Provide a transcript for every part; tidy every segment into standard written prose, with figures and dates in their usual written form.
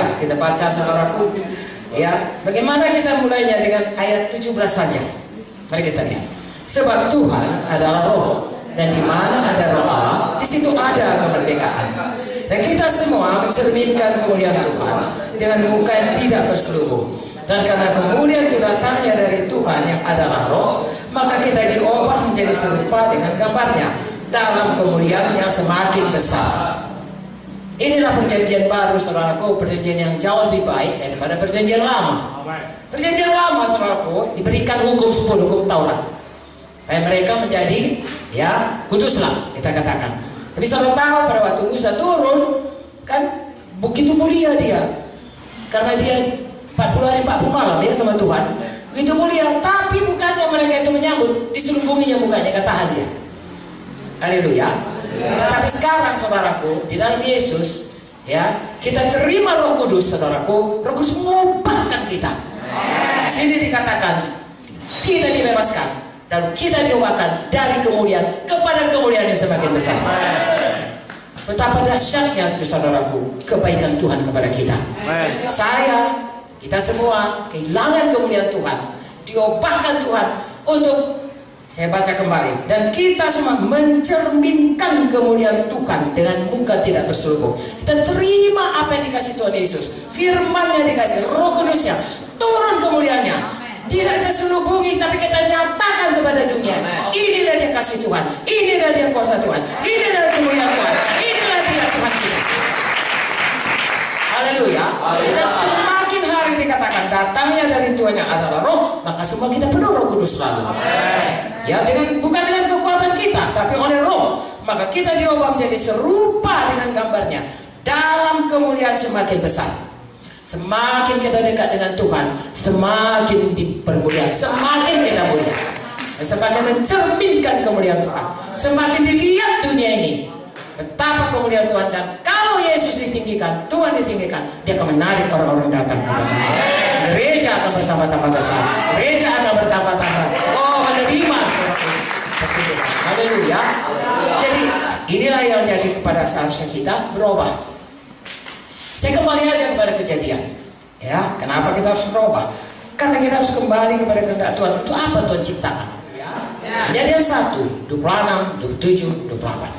Haleluya. Kita baca saudaraku. Ya, bagaimana kita mulainya dengan ayat 17 saja. Mari kita lihat. Sebab Tuhan adalah roh, dan di mana ada roh Allah, di situ ada kemerdekaan. Dan kita semua mencerminkan kemuliaan Tuhan dengan muka yang tidak berselubung. Dan karena kemuliaan itu datangnya dari Tuhan yang adalah roh, maka kita diubah menjadi serupa dengan gambarnya dalam kemuliaan yang semakin besar. Inilah perjanjian baru, saudaraku, perjanjian yang jauh lebih baik daripada perjanjian lama. Perjanjian lama, saudaraku, diberikan hukum 10, hukum Taurat. Supaya mereka menjadi, ya, kuduslah, kita katakan. Tapi saudara tahu pada waktu Musa turun, kan begitu mulia dia. Karena dia 40 hari 40 malam ya sama Tuhan. Begitu mulia, tapi bukannya mereka itu menyambut, diselubunginya mukanya, katahan dia. Haleluya. Tetapi sekarang saudaraku, di dalam Yesus, ya, kita terima Roh Kudus, saudaraku. Roh Kudus mengubahkan kita. Sini dikatakan kita dibebaskan dan kita diubahkan dari kemuliaan kepada kemuliaan yang semakin besar. Betapa dahsyatnya itu, saudaraku, kebaikan Tuhan kepada kita. Kita semua kehilangan kemuliaan Tuhan, diubahkan Tuhan untuk, saya baca kembali, dan kita semua mencerminkan kemuliaan Tuhan dengan muka tidak berselubung. Kita terima apa yang dikasih Tuhan Yesus, firman-Nya dikasih, Roh Kudusnya turun kemuliaannya, tidak ada selubungi, tapi kita nyatakan kepada dunia, inilah dia kasih Tuhan, inilah dia kuasa Tuhan, inilah kemuliaan Tuhan, inilah dia Tuhan kita. Haleluya. Dan semakin hari dikatakan datangnya dari Tuhan yang adalah roh, maka semua kita penuh Roh Kudus selalu. Ya, bukan dengan kekuatan kita, tapi oleh roh, maka kita diubah menjadi serupa dengan gambarnya dalam kemuliaan semakin besar. Semakin kita dekat dengan Tuhan, semakin dipermuliakan, semakin kita mulia, semakin mencerminkan kemuliaan Tuhan, semakin dilihat dunia ini betapa kemuliaan Tuhan. Dan kalau Yesus ditinggikan, Tuhan ditinggikan, dia akan menarik orang-orang datang kepada Dia. Gereja akan bertambah-tambah besar, gereja akan bertambah-tambah. Oh, menerima seperti itu. Haleluya. Jadi inilah yang jadi kepada seharusnya kita berubah. Saya kembali aja kepada kejadian. Ya, kenapa kita harus berubah? Karena kita harus kembali kepada kehendak Tuhan. Itu apa Tuhan ciptakan? Ya. Kejadian 1, 26, 27, 28.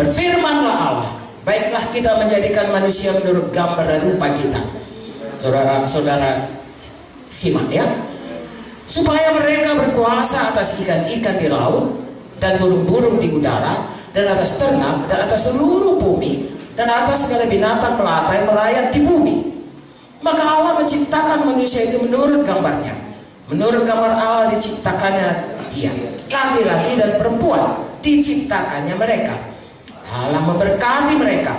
Berfirmanlah Allah, baiklah kita menjadikan manusia menurut gambar dan rupa kita. Saudara-saudara simak ya. Supaya mereka berkuasa atas ikan-ikan di laut dan burung-burung di udara dan atas ternak dan atas seluruh bumi dan atas segala binatang melata yang merayap di bumi. Maka Allah menciptakan manusia itu menurut gambarnya. Menurut gambar Allah diciptakannya dia, laki-laki dan perempuan diciptakannya mereka. Allah memberkati mereka.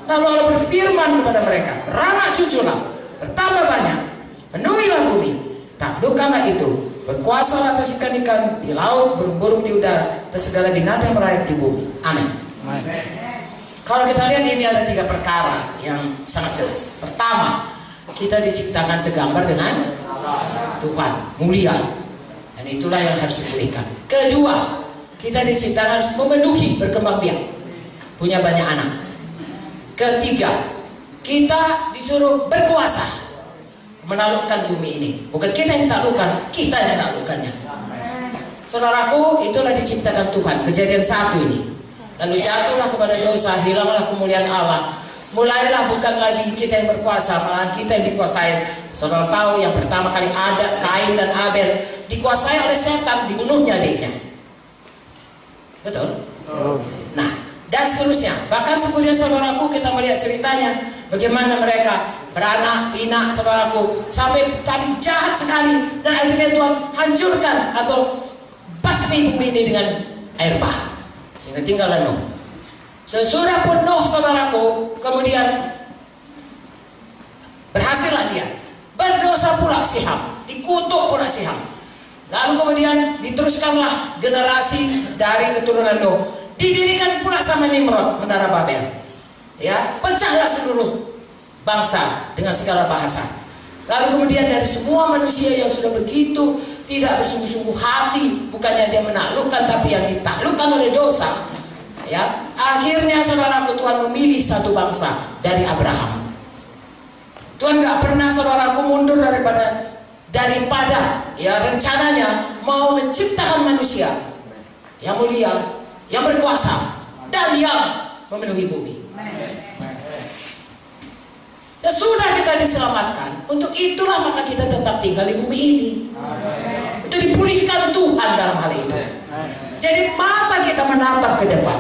Lalu Allah berfirman kepada mereka, beranak cuculah, bertambah banyak, penuhilah bumi, taklukkanlah itu, berkuasa atas ikan-ikan di laut, burung-burung di udara, atas segala binatang yang merayap di bumi. Amin. Kalau kita lihat ini ada 3 perkara yang sangat jelas. Pertama, kita diciptakan segambar dengan Tuhan, mulia, dan itulah yang harus dipulihkan. Kedua, kita diciptakan harus memenuhi, berkembang biak, punya banyak anak. Ketiga, kita disuruh berkuasa menaklukkan bumi ini. Bukan kita yang taklukkan, kita yang menaklukkannya. Saudaraku, itulah diciptakan Tuhan. Kejadian 1 ini. Lalu jatuhlah kepada dosa, hilanglah kemuliaan Allah. Mulailah bukan lagi kita yang berkuasa, malahan kita yang dikuasai. Saudara tahu yang pertama kali ada Kain dan Abel dikuasai oleh setan, dibunuhnya adiknya. Betul? Nah, dan seterusnya. Bahkan kemudian saudaraku kita melihat ceritanya bagaimana mereka beranak pinak, saudaraku, sampai tadi jahat sekali, dan akhirnya Tuhan hancurkan atau basmi bumi ini dengan air bah, sehingga tinggallah Nuh. Sesudah pun Nuh, saudaraku, kemudian berhasillah dia, berdosa pula si Ham, dikutuk pula si Ham. Lalu kemudian diteruskanlah generasi dari keturunan Nuh. Didirikan pula sama Nimrod menara Babel. Ya, pecahlah seluruh bangsa dengan segala bahasa. Lalu kemudian dari semua manusia yang sudah begitu tidak bersungguh-sungguh hati, bukannya dia menaklukkan tapi yang ditaklukkan oleh dosa. Ya, akhirnya saudaraku, Tuhan memilih satu bangsa dari Abraham. Tuhan nggak pernah saudaraku mundur daripada ya rencananya mau menciptakan manusia yang mulia, yang berkuasa, dan yang memenuhi bumi. Sesudah kita diselamatkan, untuk itulah maka kita tetap tinggal di bumi ini. Itu dipulihkan Tuhan dalam hal itu. Jadi mata kita menatap ke depan,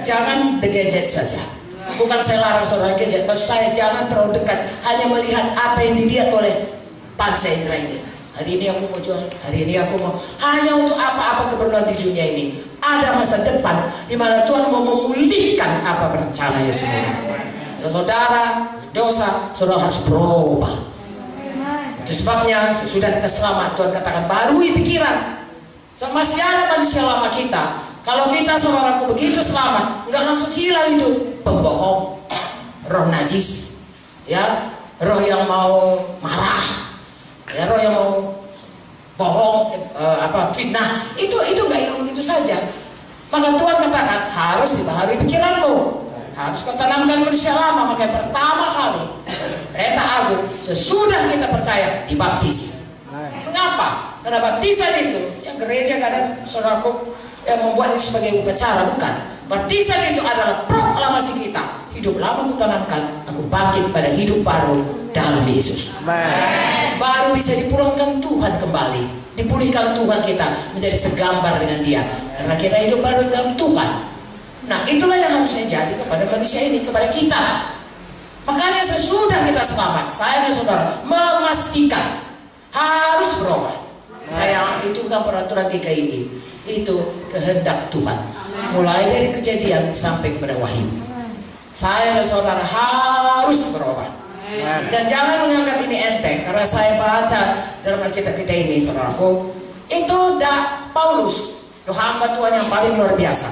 jangan the gadget saja. Bukan saya larang saudara gadget, maksud saya jangan terlalu dekat, hanya melihat apa yang dilihat oleh panca indera ini. Hari ini aku mau jual, hari ini aku mau, hanya untuk apa-apa keperluan di dunia ini. Ada masa depan di mana Tuhan mau memulihkan apa rencananya semua. Kalau saudara dosa, saudara harus berubah. Itu sebabnya sesudah kita selamat, Tuhan katakan barui pikiran. So, masih ada manusia lama kita. Kalau kita saudaraku begitu selamat, nggak langsung hilang itu pembohong, roh najis, ya, roh yang mau marah, ya, roh yang mau bohong, fitnah, itu nggak hilang begitu saja. Maka Tuhan katakan harus dibaharui pikiranmu, harus kau tanamkan manusia lama. Maka pertama kali perintah agung sesudah kita percaya dibaptis. Mengapa? Karena baptisan itu yang gereja kadang saudaraku yang membuat itu sebagai upacara, bukan. Baptisan itu adalah proklamasi kita. Hidup lama aku tanamkan, aku bangkit pada hidup baru dalam Yesus. Baru bisa dipulangkan Tuhan kembali, dipulihkan Tuhan kita menjadi segambar dengan Dia, karena kita hidup baru dalam Tuhan. Nah, itulah yang harusnya jadi kepada manusia ini, kepada kita. Makanya sesudah kita selamat, saya dan saudara memastikan harus berubah. Saya itu bukan peraturan GKI, itu kehendak Tuhan. Mulai dari Kejadian sampai kepada Wahyu. Saya dan saudara harus berubah. Dan jangan menganggap ini enteng, karena saya baca dalam Alkitab kita ini, saudaraku, itu Paulus, hamba Tuhan yang paling luar biasa,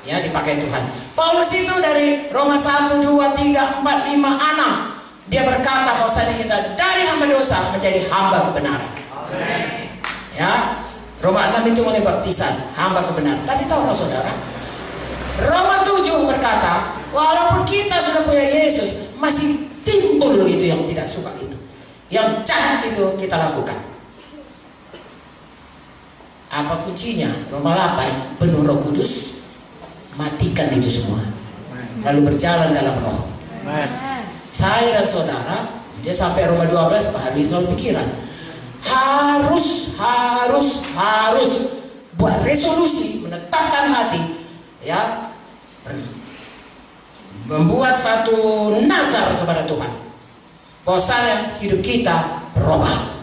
ya, dipakai Tuhan. Paulus itu dari Roma 1, 2, 3, 4, 5, 6, dia berkata bahwasanya kita dari hamba dosa menjadi hamba kebenaran. Ya, Roma 6 itu mulai baptisan, hamba kebenaran. Tapi tahukah saudara, Roma 7 berkata, walaupun kita sudah punya Yesus, masih timbul itu yang tidak suka itu, yang jahat itu kita lakukan. Apa kuncinya? Roma 8, penuh Roh Kudus, matikan itu semua, lalu berjalan dalam Roh. Saya dan saudara, dia sampai Roma 12 baru selalu pikiran. Harus buat resolusi, menetapkan hati, ya, membuat satu nazar kepada Tuhan bahwasanya hidup kita berubah.